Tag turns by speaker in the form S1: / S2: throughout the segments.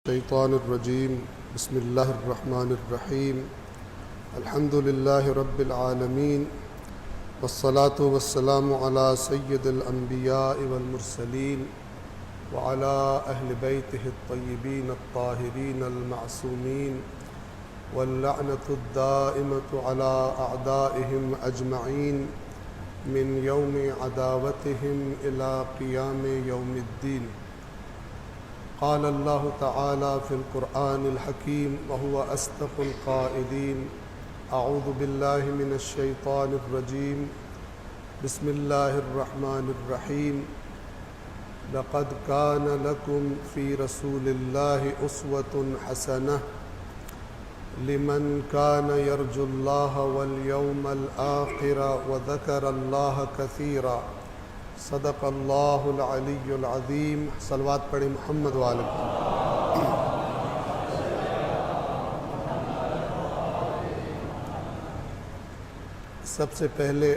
S1: الشيطان الرجيم بسم الله الرحمن الرحيم الحمد لله رب العالمين والصلاة والسلام على سيد الأنبياء والمرسلين وعلى أهل بيته الطيبين الطاهرين المعصومين واللعنة الدائمة على أعدائهم أجمعين من يوم عداوتهم إلى قيام يوم الدين. قال الله تعالى في القرآن الحكيم وهو أصدق القائلين: أعوذ بالله من الشيطان الرجيم بسم الله الرحمن الرحيم لقد كان لكم في رسول الله أسوة حسنة لمن كان يرجو الله واليوم الآخر وذكر الله كثيرا. صدق اللہ العلی العظیم. صلوات پڑھیں محمد وآلہ. سب سے پہلے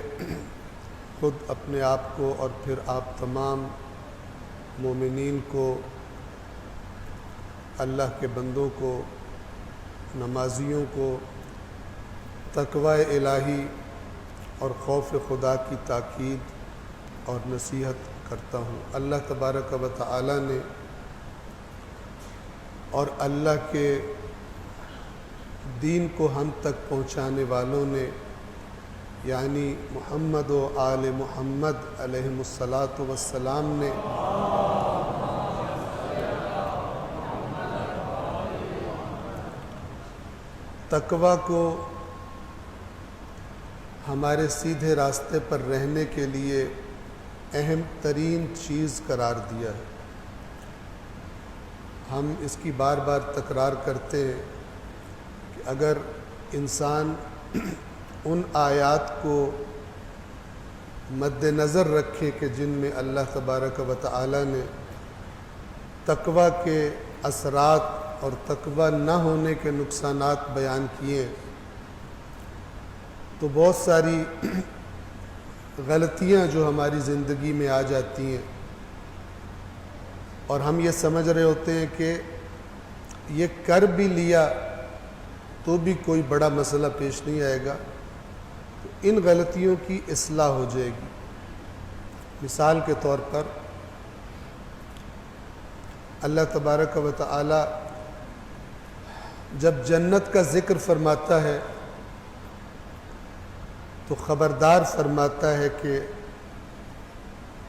S1: خود اپنے آپ کو اور پھر آپ تمام مومنین کو، اللہ کے بندوں کو، نمازیوں کو تقوی الہی اور خوف خدا کی تاکید اور نصیحت کرتا ہوں. اللہ تبارک و تعالی نے اور اللہ کے دین کو ہم تک پہنچانے والوں نے، یعنی محمد و آل محمد علیہم الصلاۃ والسلام نے تقوی کو ہمارے سیدھے راستے پر رہنے کے لیے اہم ترین چیز قرار دیا ہے. ہم اس کی بار بار تکرار کرتے ہیں کہ اگر انسان ان آیات کو مد نظر رکھے کہ جن میں اللہ تبارک و تعالی نے تقوی کے اثرات اور تقوی نہ ہونے کے نقصانات بیان کیے، تو بہت ساری غلطیاں جو ہماری زندگی میں آ جاتی ہیں اور ہم یہ سمجھ رہے ہوتے ہیں کہ یہ کر بھی لیا تو بھی کوئی بڑا مسئلہ پیش نہیں آئے گا، تو ان غلطیوں کی اصلاح ہو جائے گی. مثال کے طور پر اللہ تبارک و تعالی جب جنت کا ذکر فرماتا ہے تو خبردار فرماتا ہے کہ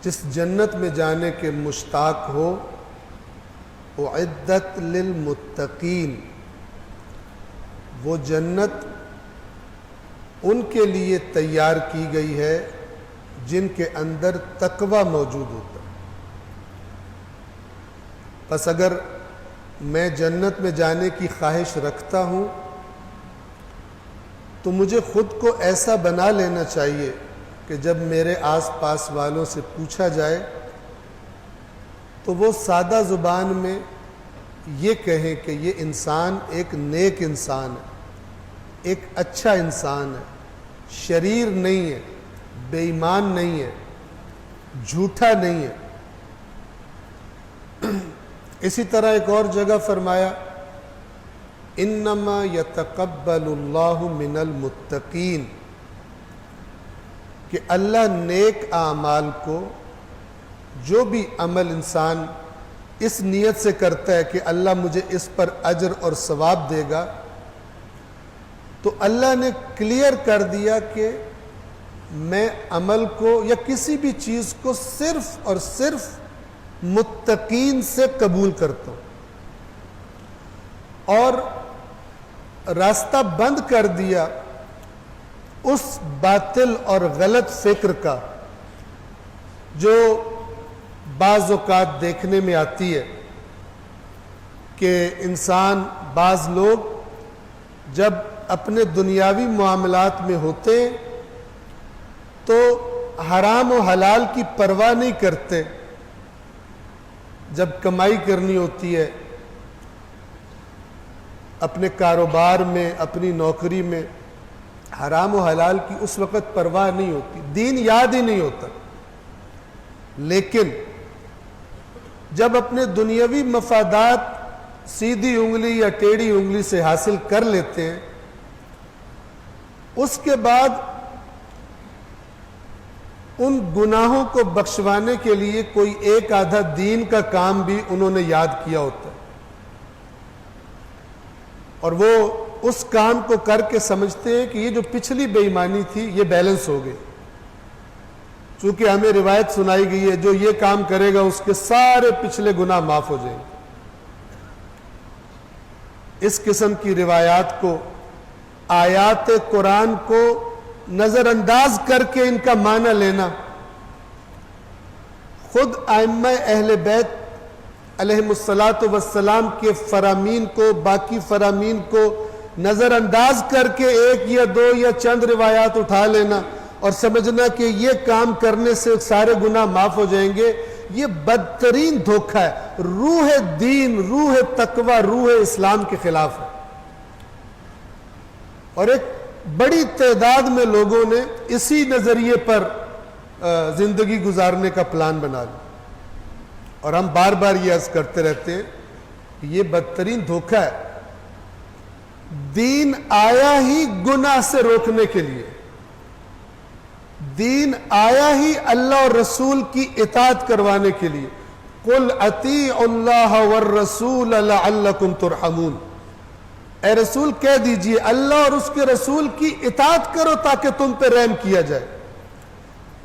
S1: جس جنت میں جانے کے مشتاق ہو، اعدت للمتقین، وہ جنت ان کے لیے تیار کی گئی ہے جن کے اندر تقوی موجود ہوتا ہے. بس اگر میں جنت میں جانے کی خواہش رکھتا ہوں تو مجھے خود کو ایسا بنا لینا چاہیے کہ جب میرے آس پاس والوں سے پوچھا جائے تو وہ سادہ زبان میں یہ کہیں کہ یہ انسان ایک نیک انسان ہے، ایک اچھا انسان ہے، شریر نہیں ہے، بے ایمان نہیں ہے، جھوٹا نہیں ہے. اسی طرح ایک اور جگہ فرمایا: انما یتقبل اللہ من المتقین، کہ اللہ نیک اعمال کو، جو بھی عمل انسان اس نیت سے کرتا ہے کہ اللہ مجھے اس پر اجر اور ثواب دے گا، تو اللہ نے کلیئر کر دیا کہ میں عمل کو یا کسی بھی چیز کو صرف اور صرف متقین سے قبول کرتا ہوں، اور راستہ بند کر دیا اس باطل اور غلط فکر کا جو بعض اوقات دیکھنے میں آتی ہے کہ انسان، بعض لوگ جب اپنے دنیاوی معاملات میں ہوتے ہیں تو حرام و حلال کی پرواہ نہیں کرتے. جب کمائی کرنی ہوتی ہے اپنے کاروبار میں، اپنی نوکری میں، حرام و حلال کی اس وقت پرواہ نہیں ہوتی، دین یاد ہی نہیں ہوتا. لیکن جب اپنے دنیاوی مفادات سیدھی انگلی یا ٹیڑھی انگلی سے حاصل کر لیتے ہیں، اس کے بعد ان گناہوں کو بخشوانے کے لیے کوئی ایک آدھا دین کا کام بھی انہوں نے یاد کیا ہوتا ہے، اور وہ اس کام کو کر کے سمجھتے ہیں کہ یہ جو پچھلی بے ایمانی تھی یہ بیلنس ہو گئی، چونکہ ہمیں روایت سنائی گئی ہے جو یہ کام کرے گا اس کے سارے پچھلے گناہ معاف ہو جائیں گے۔ اس قسم کی روایات کو، آیات قرآن کو نظر انداز کر کے ان کا معنی لینا، خود ائمہ اہل بیت علیہم الصلاۃ کے فرامین کو، باقی فرامین کو نظر انداز کر کے ایک یا دو یا چند روایات اٹھا لینا اور سمجھنا کہ یہ کام کرنے سے سارے گناہ معاف ہو جائیں گے، یہ بدترین دھوکہ ہے، روح دین، روح تقوی، روح اسلام کے خلاف ہے۔ اور ایک بڑی تعداد میں لوگوں نے اسی نظریے پر زندگی گزارنے کا پلان بنا لیا، اور ہم بار بار یہ عرض کرتے رہتے ہیں کہ یہ بدترین دھوکہ ہے۔ دین آیا ہی گناہ سے روکنے کے لیے، دین آیا ہی اللہ اور رسول کی اطاعت کروانے کے لیے۔ قُلْ أَطِيعُوا اللَّهَ وَالرَّسُولَ لَعَلَّكُمْ تُرْحَمُونَ، اے رسول کہہ دیجئے اللہ اور اس کے رسول کی اطاعت کرو تاکہ تم پہ رحم کیا جائے۔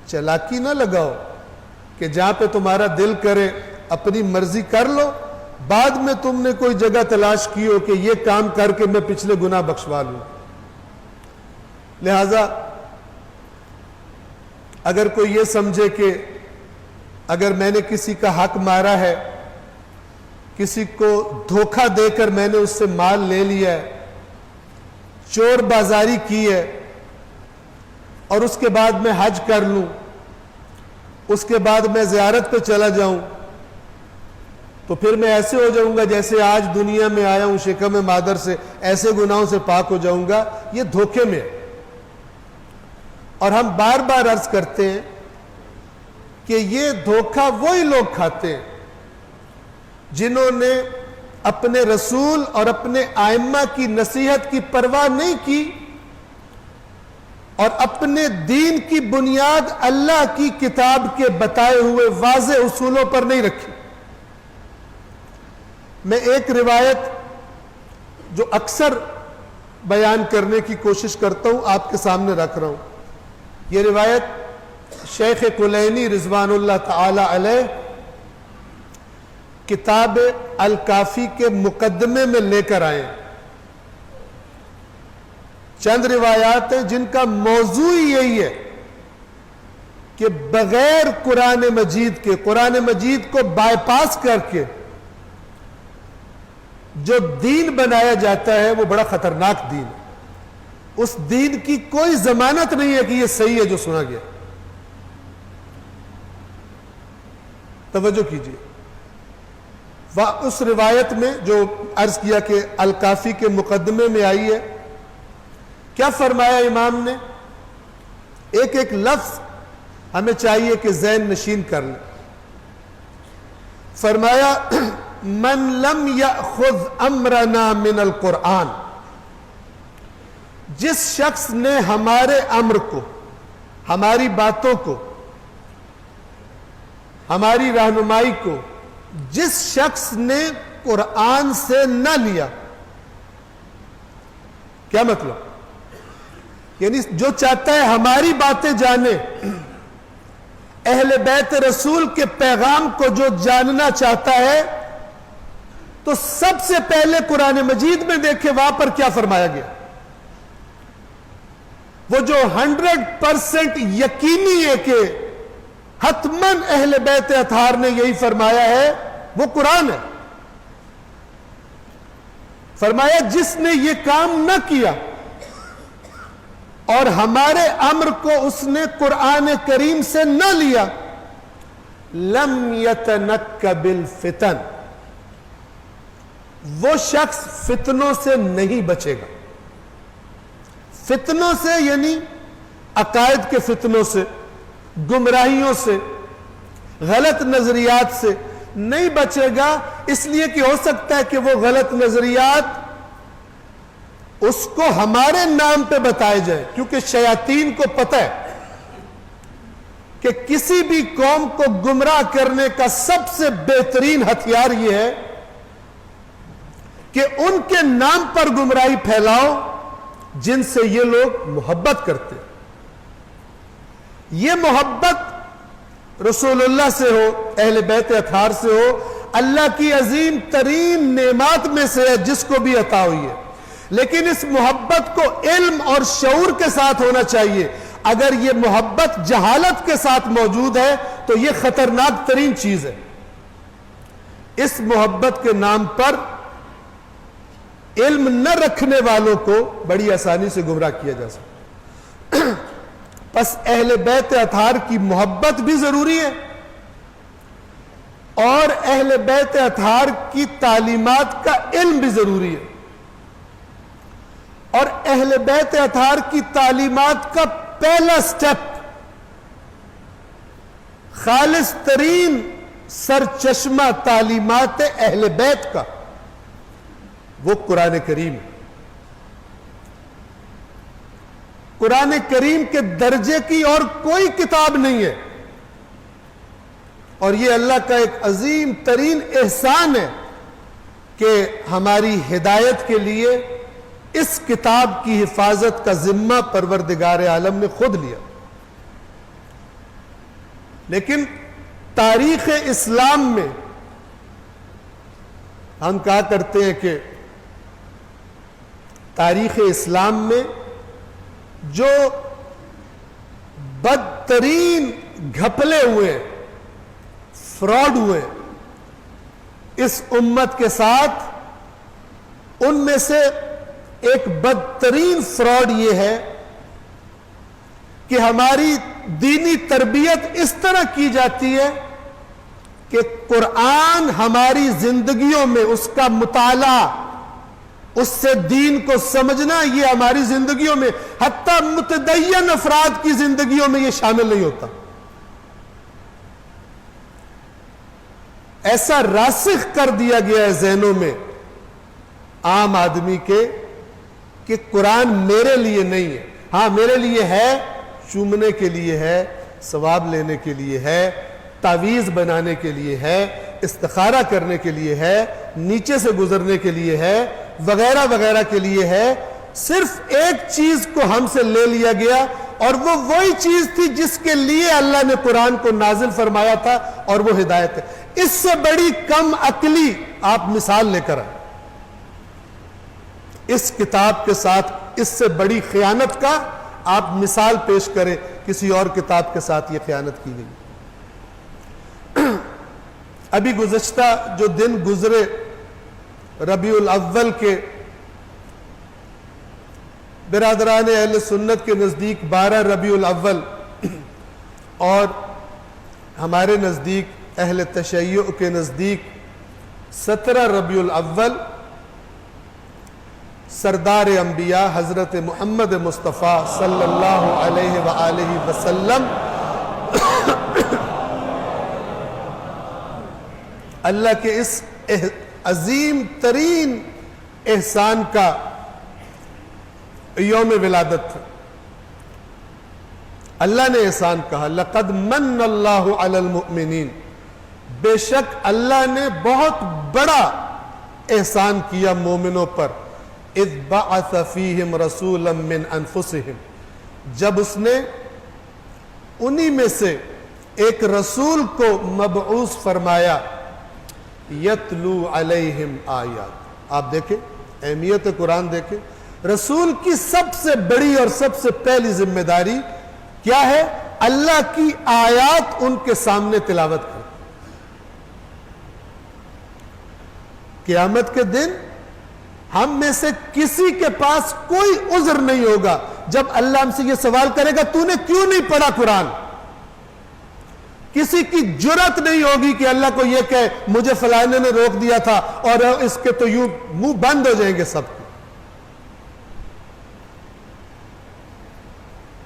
S1: چلاکی نہ لگاؤ کہ جہاں پہ تمہارا دل کرے اپنی مرضی کر لو، بعد میں تم نے کوئی جگہ تلاش کی ہو کہ یہ کام کر کے میں پچھلے گناہ بخشوا لوں۔ لہذا اگر کوئی یہ سمجھے کہ اگر میں نے کسی کا حق مارا ہے، کسی کو دھوکہ دے کر میں نے اس سے مال لے لیا ہے، چور بازاری کی ہے، اور اس کے بعد میں حج کر لوں، اس کے بعد میں زیارت پہ چلا جاؤں، تو پھر میں ایسے ہو جاؤں گا جیسے آج دنیا میں آیا ہوں شکم مادر سے، ایسے گناہوں سے پاک ہو جاؤں گا، یہ دھوکے میں۔ اور ہم بار بار عرض کرتے ہیں کہ یہ دھوکہ وہی لوگ کھاتے ہیں جنہوں نے اپنے رسول اور اپنے ائمہ کی نصیحت کی پرواہ نہیں کی اور اپنے دین کی بنیاد اللہ کی کتاب کے بتائے ہوئے واضح اصولوں پر نہیں رکھی۔ میں ایک روایت جو اکثر بیان کرنے کی کوشش کرتا ہوں آپ کے سامنے رکھ رہا ہوں۔ یہ روایت شیخ کلینی رضوان اللہ تعالی علیہ کتاب الکافی کے مقدمے میں لے کر آئے ہیں۔ چند روایات ہیں جن کا موضوع یہی ہے کہ بغیر قرآن مجید کے، قرآن مجید کو بائی پاس کر کے جو دین بنایا جاتا ہے وہ بڑا خطرناک دین ہے۔ اس دین کی کوئی ضمانت نہیں ہے کہ یہ صحیح ہے جو سنا گیا۔ توجہ کیجیے، اس روایت میں جو عرض کیا کہ الکافی کے مقدمے میں آئی ہے، کیا فرمایا امام نے؟ ایک ایک لفظ ہمیں چاہیے کہ ذہن نشین کر لیں۔ فرمایا من لم یأخذ امرنا من القرآن، جس شخص نے ہمارے امر کو، ہماری باتوں کو، ہماری رہنمائی کو، جس شخص نے قرآن سے نہ لیا، کیا مطلب؟ یعنی جو چاہتا ہے ہماری باتیں جانے، اہل بیت رسول کے پیغام کو جو جاننا چاہتا ہے تو سب سے پہلے قرآن مجید میں دیکھے وہاں پر کیا فرمایا گیا۔ وہ جو 100% یقینی ہے کہ حتماً اہل بیت اطہار نے یہی فرمایا ہے، وہ قرآن ہے۔ فرمایا جس نے یہ کام نہ کیا اور ہمارے امر کو اس نے قرآن کریم سے نہ لیا، لم یتنکب الفتن، وہ شخص فتنوں سے نہیں بچے گا۔ فتنوں سے یعنی عقائد کے فتنوں سے، گمراہیوں سے، غلط نظریات سے نہیں بچے گا اس لیے کہ ہو سکتا ہے کہ وہ غلط نظریات اس کو ہمارے نام پہ بتائے جائیں، کیونکہ شیاطین کو پتہ ہے کہ کسی بھی قوم کو گمراہ کرنے کا سب سے بہترین ہتھیار یہ ہے کہ ان کے نام پر گمراہی پھیلاؤ جن سے یہ لوگ محبت کرتے. یہ محبت رسول اللہ سے ہو، اہل بیت اطہار سے ہو، اللہ کی عظیم ترین نعمات میں سے ہے جس کو بھی عطا ہوئی ہے، لیکن اس محبت کو علم اور شعور کے ساتھ ہونا چاہیے. اگر یہ محبت جہالت کے ساتھ موجود ہے تو یہ خطرناک ترین چیز ہے. اس محبت کے نام پر علم نہ رکھنے والوں کو بڑی آسانی سے گمراہ کیا جا سکتا. پس اہل بیت اطہار کی محبت بھی ضروری ہے اور اہل بیت اطہار کی تعلیمات کا علم بھی ضروری ہے. اور اہل بیت اطہار کی تعلیمات کا پہلا سٹیپ، خالص ترین سرچشمہ تعلیمات اہل بیت کا، وہ قرآن کریم. قرآن کریم کے درجے کی اور کوئی کتاب نہیں ہے، اور یہ اللہ کا ایک عظیم ترین احسان ہے کہ ہماری ہدایت کے لیے اس کتاب کی حفاظت کا ذمہ پروردگار عالم نے خود لیا. لیکن تاریخ اسلام میں ہم کہا کرتے ہیں کہ تاریخ اسلام میں جو بدترین گھپلے ہوئے، فراڈ ہوئے اس امت کے ساتھ، ان میں سے ایک بدترین فراڈ یہ ہے کہ ہماری دینی تربیت اس طرح کی جاتی ہے کہ قرآن ہماری زندگیوں میں اس کا مطالعہ، اس سے دین کو سمجھنا، یہ ہماری زندگیوں میں، حتیٰ متدین افراد کی زندگیوں میں یہ شامل نہیں ہوتا. ایسا راسخ کر دیا گیا ہے ذہنوں میں عام آدمی کے کہ قرآن میرے لیے نہیں ہے. ہاں میرے لیے ہے، چومنے کے لیے ہے، ثواب لینے کے لیے ہے، تعویذ بنانے کے لیے ہے، استخارہ کرنے کے لیے ہے، نیچے سے گزرنے کے لیے ہے، وغیرہ وغیرہ کے لیے ہے. صرف ایک چیز کو ہم سے لے لیا گیا، اور وہ وہی چیز تھی جس کے لیے اللہ نے قرآن کو نازل فرمایا تھا، اور وہ ہدایت ہے. اس سے بڑی کم عقلی آپ مثال لے کر آئیں. اس کتاب کے ساتھ اس سے بڑی خیانت کا آپ مثال پیش کریں کسی اور کتاب کے ساتھ یہ خیانت کی گئی. ابھی گزشتہ جو دن گزرے ربیع الاول کے، برادران اہل سنت کے نزدیک 12 ربیع الاول اور ہمارے نزدیک اہل تشیع کے نزدیک 17 ربیع الاول سردار انبیاء حضرت محمد مصطفیٰ صلی اللہ علیہ وآلہ وسلم اللہ کے اس عظیم ترین احسان کا یوم ولادت تھا. اللہ نے احسان کہا لَقَدْ مَنَّ اللَّهُ عَلَى الْمُؤْمِنِينَ، بے شک اللہ نے بہت بڑا احسان کیا مومنوں پر. اذ بعث فیہم رسولا من انفسہم، جب اس نے انہی میں سے ایک رسول کو مبعوث فرمایا. یتلو علیہم آیات، آپ دیکھیں اہمیت قرآن دیکھیں. رسول کی سب سے بڑی اور سب سے پہلی ذمہ داری کیا ہے؟ اللہ کی آیات ان کے سامنے تلاوت کریں. قیامت کے دن ہم میں سے کسی کے پاس کوئی عذر نہیں ہوگا جب اللہ ہم سے یہ سوال کرے گا تو نے کیوں نہیں پڑھا قرآن. کسی کی جرات نہیں ہوگی کہ اللہ کو یہ کہے مجھے فلانے نے روک دیا تھا، اور اس کے تو یوں منہ بند ہو جائیں گے سب کے.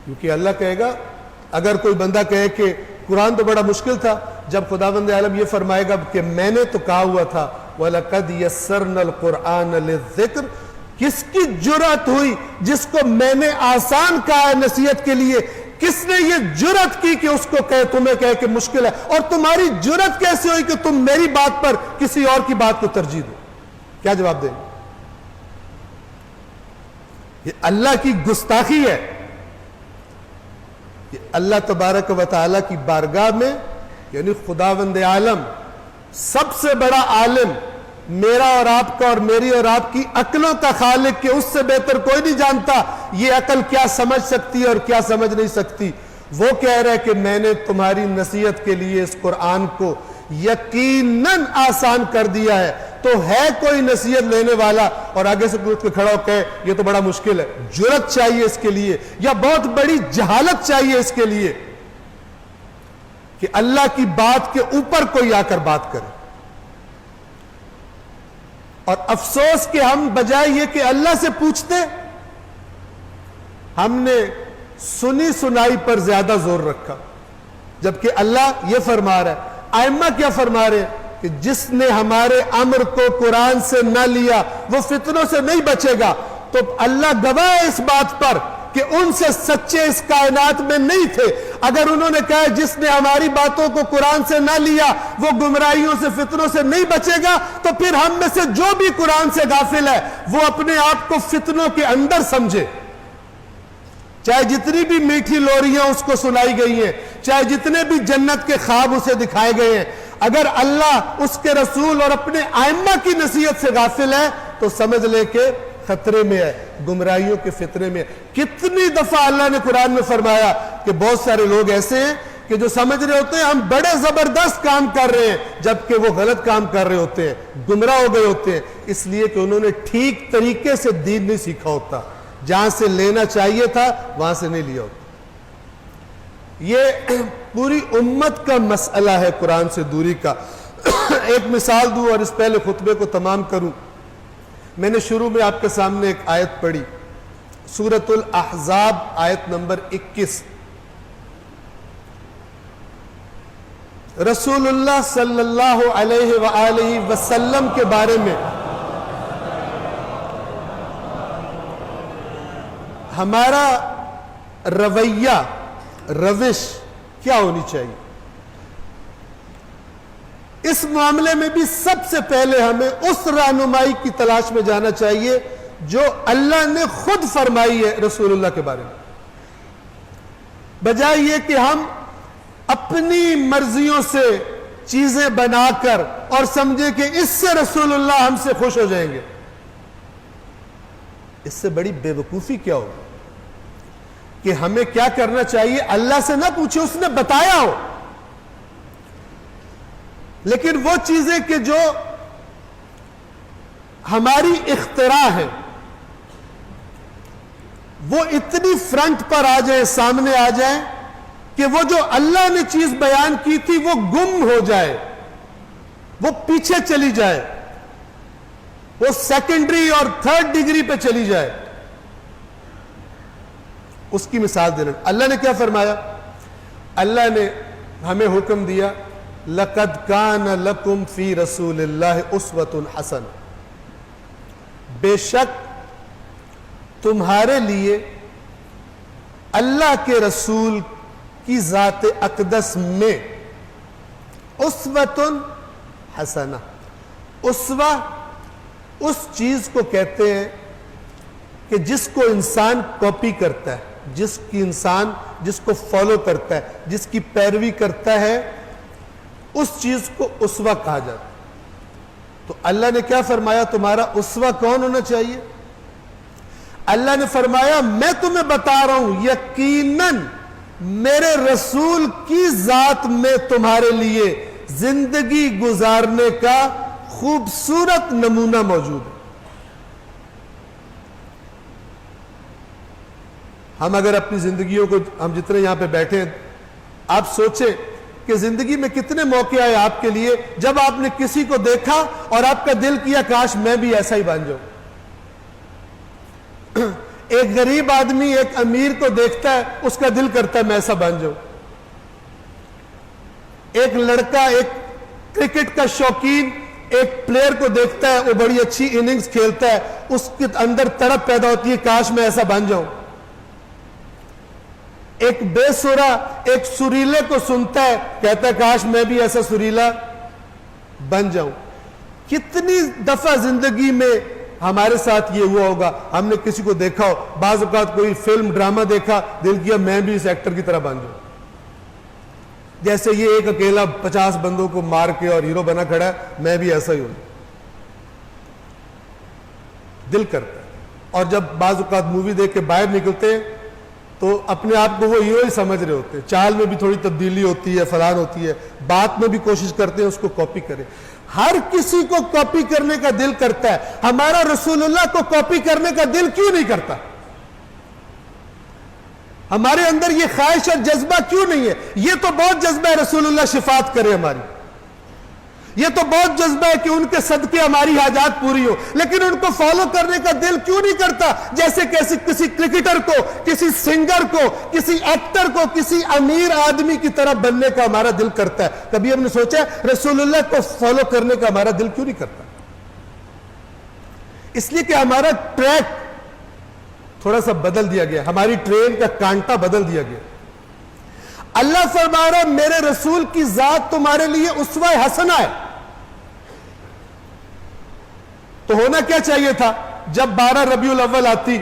S1: کیونکہ اللہ کہے گا، اگر کوئی بندہ کہے کہ قرآن تو بڑا مشکل تھا، جب خداوند عالم یہ فرمائے گا کہ میں نے تو کہا ہوا تھا وَلَقَدْ يَسَّرْنَا الْقُرْآنَ لِلذِّكْرِ، کس کی جرأت ہوئی جس کو میں نے آسان کہا ہے نصیحت کے لیے، کس نے یہ جرأت کی کہ اس کو تمہیں کہے کہ مشکل ہے؟ اور تمہاری جرأت کیسے ہوئی کہ تم میری بات پر کسی اور کی بات کو ترجیح دو؟ کیا جواب دیں؟ یہ اللہ کی گستاخی ہے. کہ اللہ تبارک و تعالیٰ کی بارگاہ میں، یعنی خداوند عالم سب سے بڑا عالم، میرا اور آپ کا اور میری اور آپ کی عقلوں کا خالق، کہ اس سے بہتر کوئی نہیں جانتا یہ عقل کیا سمجھ سکتی ہے اور کیا سمجھ نہیں سکتی. وہ کہہ رہے کہ میں نے تمہاری نصیحت کے لیے اس قرآن کو یقیناً آسان کر دیا ہے. تو ہے کوئی نصیحت لینے والا اور آگے سے اٹھ کے کھڑا ہو کہ یہ تو بڑا مشکل ہے؟ جرأت چاہیے اس کے لیے، یا بہت بڑی جہالت چاہیے اس کے لیے کہ اللہ کی بات کے اوپر کوئی آ کر بات کرے. اور افسوس کہ ہم بجائے یہ کہ اللہ سے پوچھتے، ہم نے سنی سنائی پر زیادہ زور رکھا، جبکہ اللہ یہ فرما رہا ہے. ائمہ کیا فرما رہے ہیں؟ کہ جس نے ہمارے امر کو قرآن سے نہ لیا وہ فتنوں سے نہیں بچے گا. تو اللہ گواہ ہے اس بات پر کہ ان سے سچے اس کائنات میں نہیں تھے. اگر انہوں نے کہا جس نے ہماری باتوں کو قرآن سے نہ لیا وہ گمراہیوں سے فتنوں سے نہیں بچے گا، تو پھر ہم میں سے جو بھی قرآن سے غافل ہے وہ اپنے آپ کو فتنوں کے اندر سمجھے. چاہے جتنی بھی میٹھی لوریاں اس کو سنائی گئی ہیں، چاہے جتنے بھی جنت کے خواب اسے دکھائے گئے ہیں، اگر اللہ، اس کے رسول اور اپنے ائمہ کی نصیحت سے غافل ہے تو سمجھ لے کہ خطرے میں ہے، گمراہیوں کے فتنے میں. کتنی دفعہ اللہ نے قرآن میں فرمایا کہ بہت سارے لوگ ایسے ہیں کہ جو سمجھ رہے ہوتے ہیں ہم بڑے زبردست کام کر رہے ہیں، جبکہ وہ غلط کام کر رہے ہوتے ہیں، گمراہ ہو گئے ہوتے ہیں، اس لیے کہ انہوں نے ٹھیک طریقے سے دین نہیں سیکھا ہوتا. جہاں سے لینا چاہیے تھا وہاں سے نہیں لیا ہوتا. یہ پوری امت کا مسئلہ ہے قرآن سے دوری کا. ایک مثال دوں اور اس پہلے خطبے کو تمام کروں. میں نے شروع میں آپ کے سامنے ایک آیت پڑھی، سورۃ الاحزاب آیت نمبر 21. رسول اللہ صلی اللہ علیہ وآلہ وسلم کے بارے میں ہمارا رویہ، روش کیا ہونی چاہیے. اس معاملے میں بھی سب سے پہلے ہمیں اس رہنمائی کی تلاش میں جانا چاہیے جو اللہ نے خود فرمائی ہے رسول اللہ کے بارے میں، بجائے یہ کہ ہم اپنی مرضیوں سے چیزیں بنا کر اور سمجھیں کہ اس سے رسول اللہ ہم سے خوش ہو جائیں گے. اس سے بڑی بے وقوفی کیا ہوگی کہ ہمیں کیا کرنا چاہیے اللہ سے نہ پوچھے، اس نے بتایا ہو. لیکن وہ چیزیں کہ جو ہماری اختراع ہے وہ اتنی فرنٹ پر آ جائیں، سامنے آ جائیں کہ وہ جو اللہ نے چیز بیان کی تھی وہ گم ہو جائے، وہ پیچھے چلی جائے، وہ سیکنڈری اور تھرڈ ڈگری پہ چلی جائے. اس کی مثال دینا. اللہ نے کیا فرمایا؟ اللہ نے ہمیں حکم دیا لَقَدْ كَانَ لَكُمْ فِي رَسُولِ اللَّهِ أُسْوَةٌ حَسَنَةٌ، بے شک تمہارے لیے اللہ کے رسول کی ذات اقدس میں اسوۃ حسنہ. اسوہ اس چیز کو کہتے ہیں کہ جس کو انسان کاپی کرتا ہے، جس کو فالو کرتا ہے، جس کی پیروی کرتا ہے، اس چیز کو اسوہ کہا جاتا ہے. تو اللہ نے کیا فرمایا؟ تمہارا اسوہ کون ہونا چاہیے؟ اللہ نے فرمایا میں تمہیں بتا رہا ہوں یقیناً میرے رسول کی ذات میں تمہارے لیے زندگی گزارنے کا خوبصورت نمونہ موجود ہے. ہم اگر اپنی زندگیوں کو، ہم جتنے یہاں پہ بیٹھے ہیں، آپ سوچیں کہ زندگی میں کتنے موقع آئے آپ کے لیے جب آپ نے کسی کو دیکھا اور آپ کا دل کیا کاش میں بھی ایسا ہی بن جاؤں. ایک غریب آدمی ایک امیر کو دیکھتا ہے، اس کا دل کرتا ہے میں ایسا بن جاؤں. ایک لڑکا، ایک کرکٹ کا شوقین ایک پلیئر کو دیکھتا ہے وہ بڑی اچھی اننگز کھیلتا ہے, اس کے اندر تڑپ پیدا ہوتی ہے کاش میں ایسا بن جاؤں. ایک بے سرا ایک سریلے کو سنتا ہے, کہتا ہے کاش میں بھی ایسا سریلا بن جاؤں. کتنی دفعہ زندگی میں ہمارے ساتھ یہ ہوا ہوگا, ہم نے کسی کو دیکھا ہو, بعض اوقات کوئی فلم ڈرامہ دیکھا, دل کیا میں بھی اس ایکٹر کی طرح بن جاؤں. جیسے یہ ایک اکیلا 50 بندوں کو مار کے اور ہیرو بنا کھڑا ہے, میں بھی ایسا ہی ہوں. دل کرتا ہے. اور جب بعض اوقات مووی دیکھ کے باہر نکلتے ہیں تو اپنے آپ کو وہ ہیرو ہی سمجھ رہے ہوتے ہیں. چال میں بھی تھوڑی تبدیلی ہوتی ہے, فلان ہوتی ہے, بات میں بھی کوشش کرتے ہیں اس کو کاپی کریں. ہر کسی کو کاپی کرنے کا دل کرتا ہے, ہمارا رسول اللہ کو کاپی کرنے کا دل کیوں نہیں کرتا؟ ہمارے اندر یہ خواہش اور جذبہ کیوں نہیں ہے؟ یہ تو بہت جذبہ ہے رسول اللہ شفاعت کرے ہماری, یہ تو بہت جذبہ ہے کہ ان کے صدقے ہماری حاجات پوری ہو, لیکن ان کو فالو کرنے کا دل کیوں نہیں کرتا؟ جیسے کسی کرکٹر کو, کسی سنگر کو, کسی ایکٹر کو, کسی امیر آدمی کی طرح بننے کا ہمارا دل کرتا ہے. کبھی ہم نے سوچا رسول اللہ کو فالو کرنے کا ہمارا دل کیوں نہیں کرتا؟ اس لیے کہ ہمارا ٹریک تھوڑا سا بدل دیا گیا, ہماری ٹرین کا کانٹا بدل دیا گیا. اللہ فرما رہا میرے رسول کی ذات تمہارے لیے اسوہ حسنہ ہے. تو ہونا کیا چاہیے تھا؟ جب 12 ربیع الاول آتی,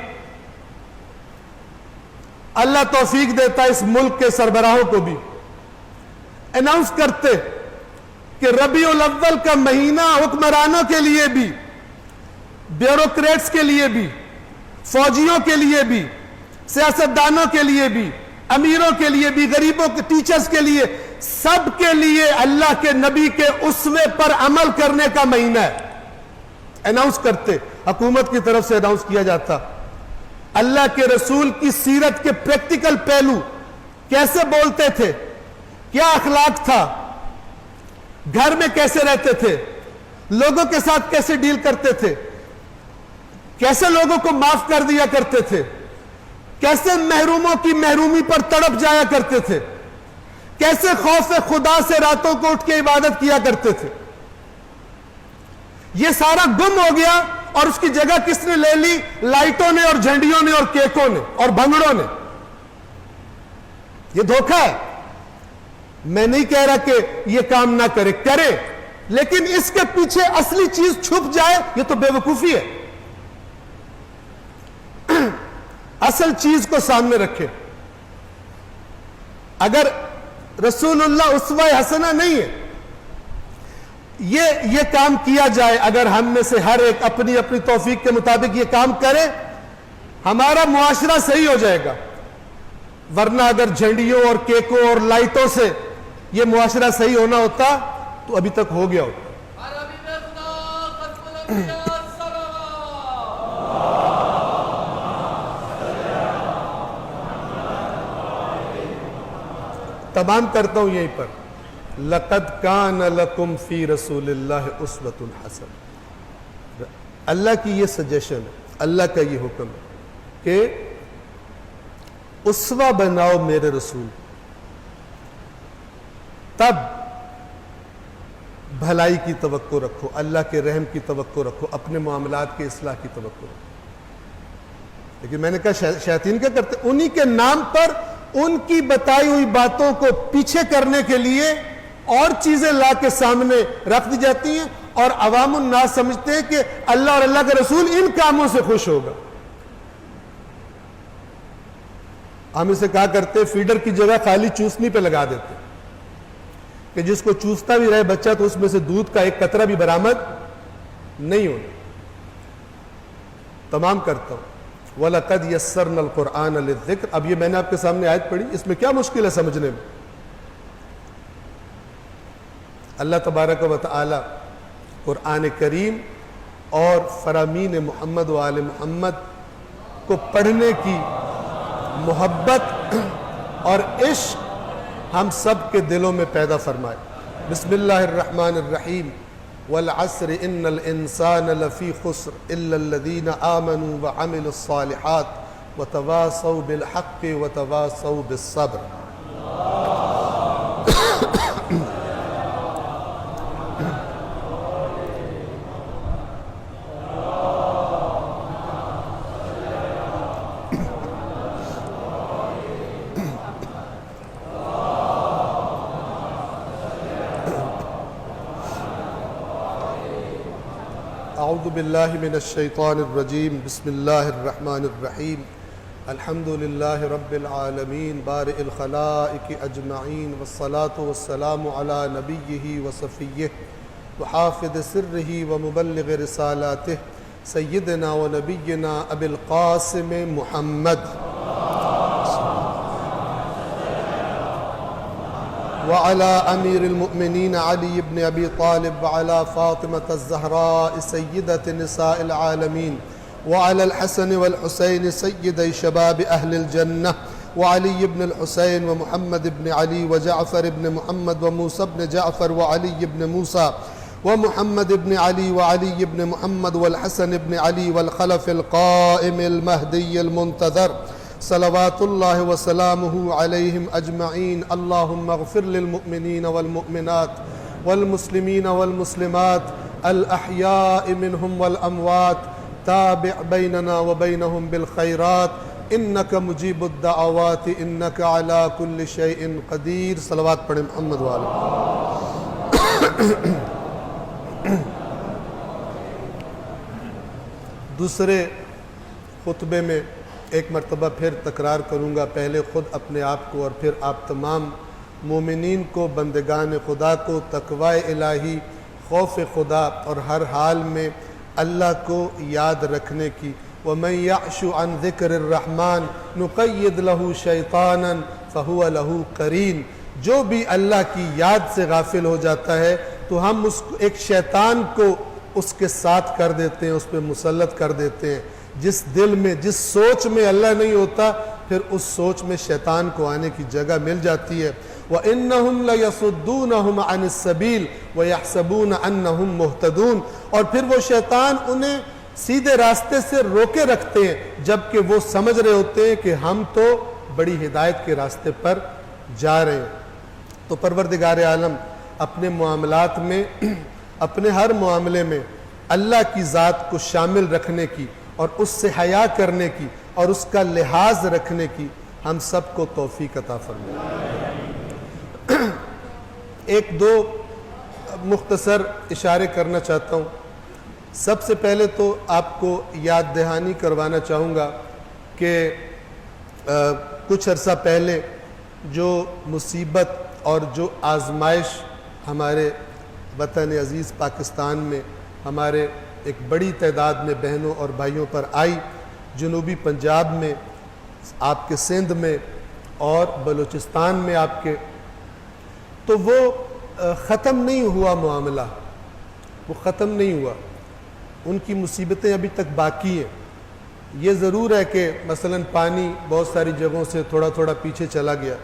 S1: اللہ توفیق دیتا اس ملک کے سربراہوں کو بھی, اناؤنس کرتے کہ ربیع الاول کا مہینہ حکمرانوں کے لیے بھی, بیوروکریٹس کے لیے بھی, فوجیوں کے لیے بھی, سیاستدانوں کے لیے بھی, امیروں کے لیے بھی, غریبوں کے, ٹیچرز کے لیے, سب کے لیے اللہ کے نبی کے اسوے پر عمل کرنے کا مہینہ ہے. اناؤنس کرتے, حکومت کی طرف سے اناؤنس کیا جاتا. اللہ کے رسول کی سیرت کے پریکٹیکل پہلو, کیسے بولتے تھے, کیا اخلاق تھا, گھر میں کیسے رہتے تھے, لوگوں کے ساتھ کیسے ڈیل کرتے تھے, کیسے لوگوں کو معاف کر دیا کرتے تھے, کیسے محروموں کی محرومی پر تڑپ جایا کرتے تھے, کیسے خوف خدا سے راتوں کو اٹھ کے عبادت کیا کرتے تھے. یہ سارا گم ہو گیا, اور اس کی جگہ کس نے لے لی؟ لائٹوں نے اور جھنڈیوں نے اور کیکوں نے اور بھنگڑوں نے. یہ دھوکہ ہے. میں نہیں کہہ رہا کہ یہ کام نہ کرے, کرے, لیکن اس کے پیچھے اصلی چیز چھپ جائے, یہ تو بے وقوفی ہے. اصل چیز کو سامنے رکھے. اگر رسول اللہ اسوہ حسنہ نہیں ہے, یہ کام کیا جائے, اگر ہم میں سے ہر ایک اپنی اپنی توفیق کے مطابق یہ کام کرے, ہمارا معاشرہ صحیح ہو جائے گا. ورنہ اگر جھنڈیوں اور کیکوں اور لائٹوں سے یہ معاشرہ صحیح ہونا ہوتا تو ابھی تک ہو گیا ہوتا. تمام کرتا ہوں یہیں پر. لَقَدْ كَانَ لَكُمْ فِي رَسُولِ اللَّهِ أُسْوَةٌ حَسَنَةٌ. اللہ کی یہ سجیشن ہے, اللہ کا یہ حکم ہے کہ اسوہ بناؤ میرے رسول, تب بھلائی کی توقع رکھو, اللہ کے رحم کی توقع رکھو, اپنے معاملات کے اصلاح کی توقع رکھو. لیکن میں نے کہا شیاطین کیا کرتے, انہی کے نام پر ان کی بتائی ہوئی باتوں کو پیچھے کرنے کے لیے اور چیزیں لا کے سامنے رکھ دی جاتی ہیں, اور عوام الناس سمجھتے ہیں کہ اللہ اور اللہ کا رسول ان کاموں سے خوش ہوگا. ہم اسے کہا کرتے فیڈر کی جگہ خالی چوسنی پہ لگا دیتے کہ جس کو چوستا بھی رہے بچہ تو اس میں سے دودھ کا ایک قطرہ بھی برآمد نہیں ہونا. تمام کرتا ہوں. وَلَقَدْ يَسَّرْنَا الْقُرْآنَ لِلذِّكْرِ. اب یہ میں نے آپ کے سامنے آیت پڑھی, اس میں کیا مشکل ہے سمجھنے میں؟ اللہ تبارک و تعالی قرآن کریم اور فرامین محمد و آل محمد کو پڑھنے کی محبت اور عشق ہم سب کے دلوں میں پیدا فرمائے. بسم اللہ الرحمن الرحیم. والعصر ان الانسان لفی خسر الا الذین آمنوا وعملوا الصالحات وتواصوا بالحق وتواصوا بالصبر. اعوذ باللہ من الشیطان الرجیم بسم اللہ الرحمن الرحیم الحمد للہ رب العالمین بارئ الخلائق اجمعین والصلاة والسلام علی نبیہ وصفیہ وحافظ سرہ ومبلغ رسالاتہ سیدنا و نبینا ابی القاسم محمد وعلى أمير المؤمنين علي بن أبي طالب وعلى فاطمة الزهراء سيدة نساء العالمين وعلى الحسن والحسين سيدي شباب أهل الجنة وعلي بن الحسين ومحمد بن علي وجعفر بن محمد وموسى بن جعفر وعلي بن موسى ومحمد بن علي وعلي بن محمد والحسن بن علي والخلف القائم المهدي المنتظر صلوات اللہ وسلامہ علیہم اجمعین اللہم اغفر للمؤمنین والمؤمنات والمسلمین والمسلمات الاحیاء منہم والاموات تابع بیننا وبینہم بالخیرات انک مجیب الدعوات انک علی کل شیء قدیر صلوات پڑھیں محمد والے دوسرے خطبے میں ایک مرتبہ پھر تکرار کروں گا، پہلے خود اپنے آپ کو اور پھر آپ تمام مومنین کو، بندگان خدا کو تقوی الہی، خوف خدا اور ہر حال میں اللہ کو یاد رکھنے کی وَمَنْ يَعْشُ عَنْ ذِكْرِ الرَّحْمَنِ نُقَيِّدْ لَهُ شَيْطَانًا فَهُوَ لَهُ قَرِينٌ، جو بھی اللہ کی یاد سے غافل ہو جاتا ہے تو ہم اس کو ایک شیطان کو اس کے ساتھ کر دیتے ہیں، اس پہ مسلط کر دیتے ہیں۔ جس دل میں، جس سوچ میں اللہ نہیں ہوتا، پھر اس سوچ میں شیطان کو آنے کی جگہ مل جاتی ہے۔ وَإِنَّهُمْ لَيَصُدُّونَهُمْ عَنِ السَّبِيلِ وَيَحْسَبُونَ أَنَّهُمْ مُهْتَدُونَ، اور پھر وہ شیطان انہیں سیدھے راستے سے روکے رکھتے ہیں جبکہ وہ سمجھ رہے ہوتے ہیں کہ ہم تو بڑی ہدایت کے راستے پر جا رہے ہیں۔ تو پروردگار عالم اپنے معاملات میں، اپنے ہر معاملے میں اللہ کی ذات کو شامل رکھنے کی اور اس سے حیا کرنے کی اور اس کا لحاظ رکھنے کی ہم سب کو توفیق عطا فرمائے۔ ایک دو مختصر اشارے کرنا چاہتا ہوں۔ سب سے پہلے تو آپ کو یاد دہانی کروانا چاہوں گا کہ کچھ عرصہ پہلے جو مصیبت اور جو آزمائش ہمارے وطن عزیز پاکستان میں ہمارے ایک بڑی تعداد میں بہنوں اور بھائیوں پر آئی، جنوبی پنجاب میں، آپ کے سندھ میں اور بلوچستان میں آپ کے، تو وہ ختم نہیں ہوا معاملہ، وہ ختم نہیں ہوا، ان کی مصیبتیں ابھی تک باقی ہیں۔ یہ ضرور ہے کہ مثلا پانی بہت ساری جگہوں سے تھوڑا تھوڑا پیچھے چلا گیا،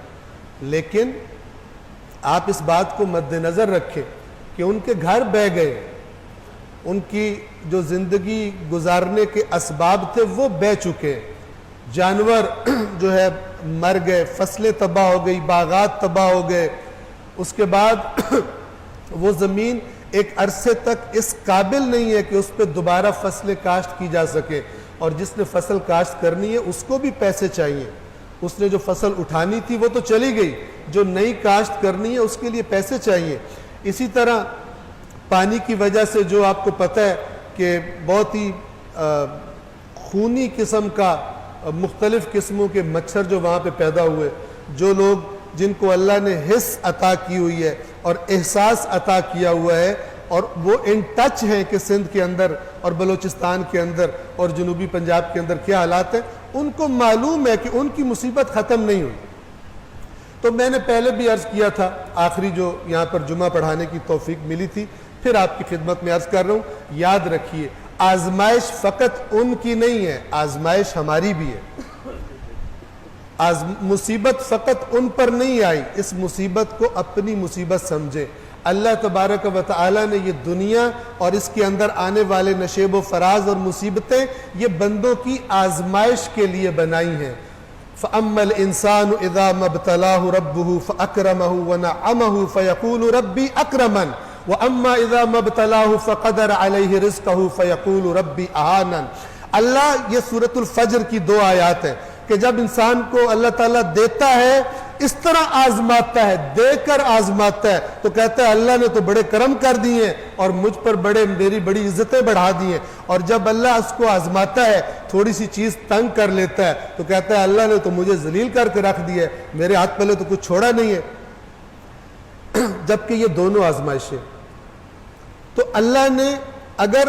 S1: لیکن آپ اس بات کو مد نظر رکھیں کہ ان کے گھر بہہ گئے، ان کی جو زندگی گزارنے کے اسباب تھے وہ بہہ چکے، جانور جو ہے مر گئے، فصلیں تباہ ہو گئی، باغات تباہ ہو گئے، اس کے بعد وہ زمین ایک عرصے تک اس قابل نہیں ہے کہ اس پہ دوبارہ فصلیں کاشت کی جا سکے، اور جس نے فصل کاشت کرنی ہے اس کو بھی پیسے چاہیے، اس نے جو فصل اٹھانی تھی وہ تو چلی گئی، جو نئی کاشت کرنی ہے اس کے لیے پیسے چاہیے۔ اسی طرح پانی کی وجہ سے جو آپ کو پتہ ہے کہ بہت ہی خونی قسم کا مختلف قسموں کے مچھر جو وہاں پہ پیدا ہوئے، جو لوگ جن کو اللہ نے حس عطا کی ہوئی ہے اور احساس عطا کیا ہوا ہے اور وہ ان ٹچ ہیں کہ سندھ کے اندر اور بلوچستان کے اندر اور جنوبی پنجاب کے اندر کیا حالات ہیں، ان کو معلوم ہے کہ ان کی مصیبت ختم نہیں ہوئی۔ تو میں نے پہلے بھی عرض کیا تھا، آخری جو یہاں پر جمعہ پڑھانے کی توفیق ملی تھی، پھر آپ کی خدمت میں عرض کر رہا ہوں، یاد رکھیے آزمائش فقط ان کی نہیں ہے، آزمائش ہماری بھی ہے۔ مصیبت فقط ان پر نہیں آئی، اس مصیبت کو اپنی مصیبت سمجھیں۔ اللہ تبارک و تعالی نے یہ دنیا اور اس کے اندر آنے والے نشیب و فراز اور مصیبتیں یہ بندوں کی آزمائش کے لیے بنائی ہیں۔ فَأَمَّا الْإِنسَانُ إِذَا مَا ابْتَلَاهُ رَبُّهُ فَأَكْرَمَهُ وَنَعَّمَهُ فَيَقُولُ رَبِّي أَكْرَمَنِ وَأَمَّا إِذَا مَا ابْتَلَاهُ فَقَدَرَ عَلَيْهِ رِزْقَهُ فَيَقُولُ رَبِّي أَهَانَنِ۔ اللہ، یہ سورۃ الفجر کی دو آیات ہیں کہ جب انسان کو اللہ تعالیٰ دیتا ہے اس طرح آزماتا ہے، دے کر آزماتا ہے، تو کہتا ہے اللہ نے تو بڑے کرم کر دیے ہیں اور مجھ پر میری بڑی عزتیں بڑھا دی ہیں. اور جب اللہ اس کو آزماتا ہے، تھوڑی سی چیز تنگ کر لیتا ہے، تو کہتا ہے اللہ نے تو مجھے ذلیل کر کے رکھ دیا ہے، میرے ہاتھ پہلے تو کچھ چھوڑا نہیں ہے. جبکہ یہ دونوں آزمائشیں، تو اللہ نے اگر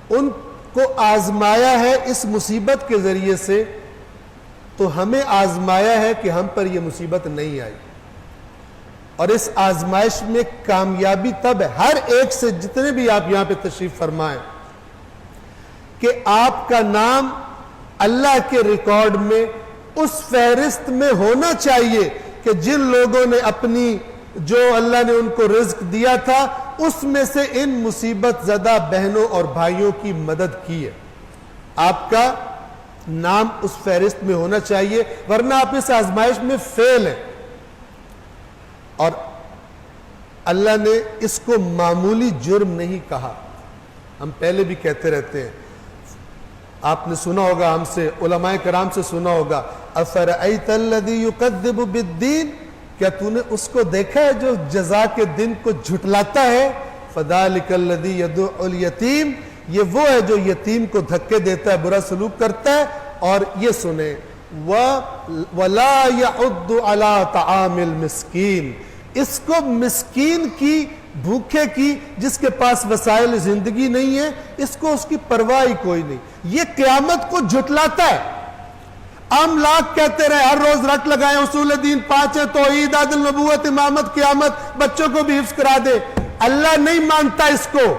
S1: ان کو آزمایا ہے اس مصیبت کے ذریعے سے، تو ہمیں آزمایا ہے کہ ہم پر یہ مصیبت نہیں آئی. اور اس آزمائش میں کامیابی تب ہے، ہر ایک سے، جتنے بھی آپ یہاں پہ تشریف فرمائیں، کہ آپ کا نام اللہ کے ریکارڈ میں اس فہرست میں ہونا چاہیے کہ جن لوگوں نے اپنی، جو اللہ نے ان کو رزق دیا تھا، اس میں سے ان مصیبت زدہ بہنوں اور بھائیوں کی مدد کی ہے. آپ کا نام اس فہرست میں ہونا چاہیے، ورنہ آپ اس آزمائش میں فیل ہیں. اور اللہ نے اس کو معمولی جرم نہیں کہا. ہم پہلے بھی کہتے رہتے ہیں، آپ نے سنا ہوگا، ہم سے علماء کرام سے سنا ہوگا، افرأیت الذی یکذب بالدین، کیا تو نے اس کو دیکھا ہے جو جزا کے دن کو جھٹلاتا ہے؟ فذالک الذی یدع الیتیم، یہ وہ ہے جو یتیم کو دھکے دیتا ہے، برا سلوک کرتا ہے. اور یہ سنیں، وَلَا يَعُدُّ عَلَىٰ طَعَامِ الْمِسْكِينِ، اس کو مسکین کی، بھوکے کی، جس کے پاس وسائل زندگی نہیں ہے، اس کو اس کی پرواہ ہی کوئی نہیں. یہ قیامت کو جھٹلاتا ہے. ہم لاکھ کہتے رہے، ہر روز رٹ لگائیں، اصول دین 5 ہیں، توحید، عدل، نبوت، امامت، قیامت، بچوں کو بھی حفظ کرا دے. اللہ نہیں مانتا اس کو.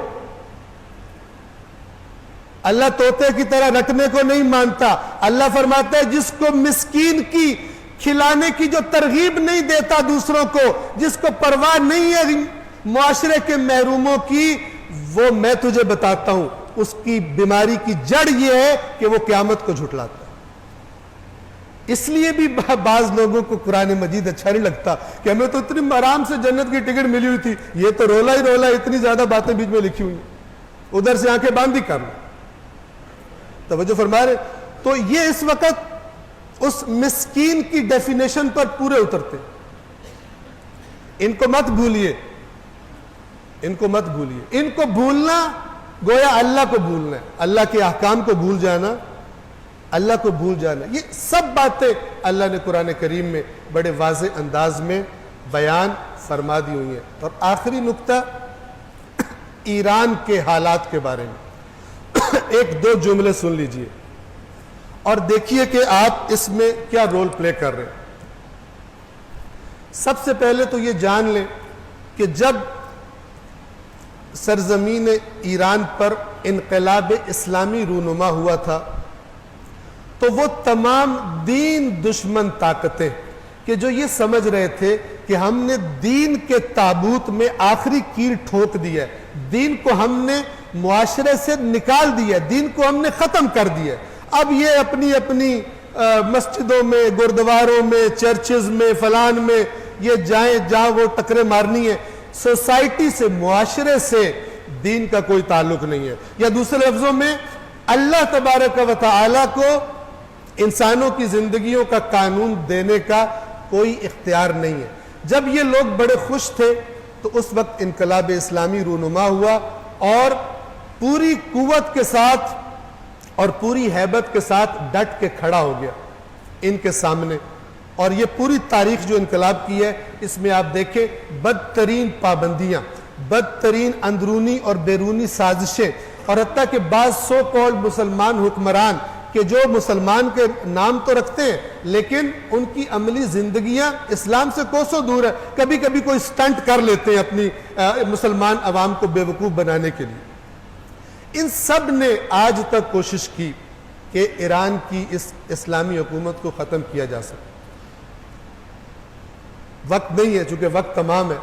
S1: اللہ طوطے کی طرح رٹنے کو نہیں مانتا. اللہ فرماتا ہے جس کو مسکین کی کھلانے کی جو ترغیب نہیں دیتا دوسروں کو، جس کو پرواہ نہیں ہے معاشرے کے محروموں کی، وہ میں تجھے بتاتا ہوں اس کی بیماری کی جڑ یہ ہے کہ وہ قیامت کو جھٹلاتا ہے. اس لیے بھی بعض لوگوں کو قرآن مجید اچھا نہیں لگتا کہ ہمیں تو اتنی آرام سے جنت کی ٹکٹ ملی ہوئی تھی، یہ تو رولا ہی رولا، اتنی زیادہ باتیں بیچ میں لکھی ہوئی ہیں، ادھر سے آنکھیں باندھی کر لیں. توجہ فرما رہے. تو یہ اس وقت اس مسکین کی ڈیفینیشن پر پورے اترتے. ان کو مت بھولیے، ان کو مت بھولیے. ان کو بھولنا گویا اللہ کو بھولنا ہے، اللہ کے احکام کو بھول جانا، اللہ کو بھول جانا. یہ سب باتیں اللہ نے قرآن کریم میں بڑے واضح انداز میں بیان فرما دی ہوئی ہیں. اور آخری نقطہ ایران کے حالات کے بارے میں ایک دو جملے سن لیجئے اور دیکھیے کہ آپ اس میں کیا رول پلے کر رہے ہیں. سب سے پہلے تو یہ جان لیں کہ جب سرزمین ایران پر انقلاب اسلامی رونما ہوا تھا، تو وہ تمام دین دشمن طاقتیں کہ جو یہ سمجھ رہے تھے کہ ہم نے دین کے تابوت میں آخری کیل ٹھوک دیا ہے، دین کو ہم نے معاشرے سے نکال دیا، دین کو ہم نے ختم کر دیا، اب یہ اپنی اپنی مسجدوں میں، گردواروں میں، چرچز میں، فلان میں یہ جائیں جہاں وہ ٹکرے مارنی ہے. سوسائٹی سے، معاشرے سے دین کا کوئی تعلق نہیں ہے. یا دوسرے لفظوں میں اللہ تبارک و تعالی کو انسانوں کی زندگیوں کا قانون دینے کا کوئی اختیار نہیں ہے. جب یہ لوگ بڑے خوش تھے تو اس وقت انقلاب اسلامی رونما ہوا اور پوری قوت کے ساتھ اور پوری ہیبت کے ساتھ ڈٹ کے کھڑا ہو گیا ان کے سامنے. اور یہ پوری تاریخ جو انقلاب کی ہے، اس میں آپ دیکھیں بدترین پابندیاں، بدترین اندرونی اور بیرونی سازشیں، اور حتیٰ کہ بعض سو کالڈ مسلمان حکمران کہ جو مسلمان کے نام تو رکھتے ہیں لیکن ان کی عملی زندگیاں اسلام سے کوسوں دور ہے، کبھی کبھی کوئی سٹنٹ کر لیتے ہیں اپنی مسلمان عوام کو بے وقوف بنانے کے لیے. ان سب نے آج تک کوشش کی کہ ایران کی اس اسلامی حکومت کو ختم کیا جا سکے. وقت نہیں ہے، چونکہ وقت تمام ہے،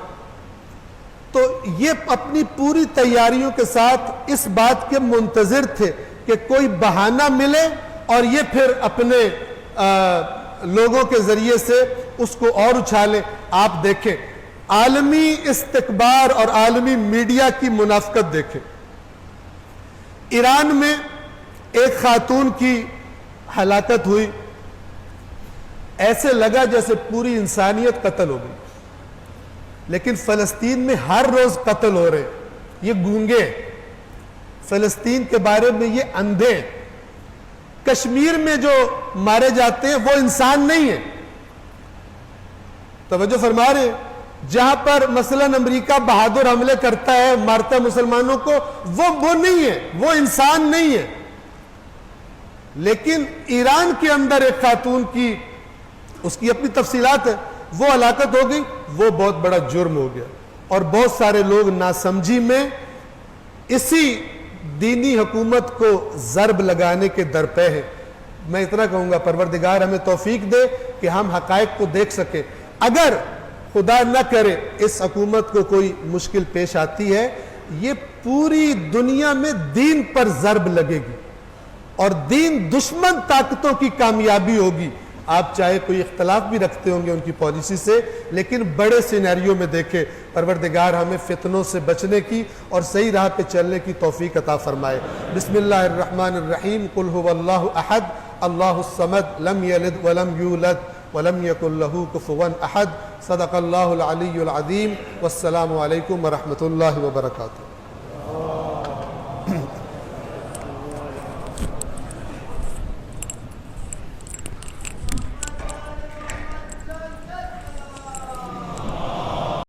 S1: تو یہ اپنی پوری تیاریوں کے ساتھ اس بات کے منتظر تھے کہ کوئی بہانہ ملے اور یہ پھر اپنے لوگوں کے ذریعے سے اس کو اور اچھالیں. آپ دیکھیں عالمی استکبار اور عالمی میڈیا کی منافقت دیکھیں. ایران میں ایک خاتون کی ہلاکت ہوئی، ایسے لگا جیسے پوری انسانیت قتل ہو گئی. لیکن فلسطین میں ہر روز قتل ہو رہے. یہ گونگے، فلسطین کے بارے میں یہ اندھے. کشمیر میں جو مارے جاتے ہیں وہ انسان نہیں ہیں. توجہ فرما رہے ہیں. جہاں پر مثلا امریکہ بہادر حملے کرتا ہے، مارتا ہے مسلمانوں کو، وہ نہیں ہے، وہ انسان نہیں ہے. لیکن ایران کے اندر ایک خاتون کی، اس کی اپنی تفصیلات ہے، وہ ہلاکت ہو گئی، وہ بہت بڑا جرم ہو گیا. اور بہت سارے لوگ ناسمجھی میں اسی دینی حکومت کو ضرب لگانے کے درپے ہیں. میں اتنا کہوں گا پروردگار ہمیں توفیق دے کہ ہم حقائق کو دیکھ سکیں. اگر خدا نہ کرے اس حکومت کو کوئی مشکل پیش آتی ہے، یہ پوری دنیا میں دین پر ضرب لگے گی اور دین دشمن طاقتوں کی کامیابی ہوگی. آپ چاہے کوئی اختلاف بھی رکھتے ہوں گے ان کی پالیسی سے، لیکن بڑے سینیریو میں دیکھیں. پروردگار ہمیں فتنوں سے بچنے کی اور صحیح راہ پہ چلنے کی توفیق عطا فرمائے. بسم اللہ الرحمن الرحیم. قل هو اللہ احد اللہ الصمد لم یلد ولم یولد ولم یکن له کفوا احد. صدق اللہ العلی العظیم. والسلام علیکم ورحمۃ اللہ وبرکاتہ.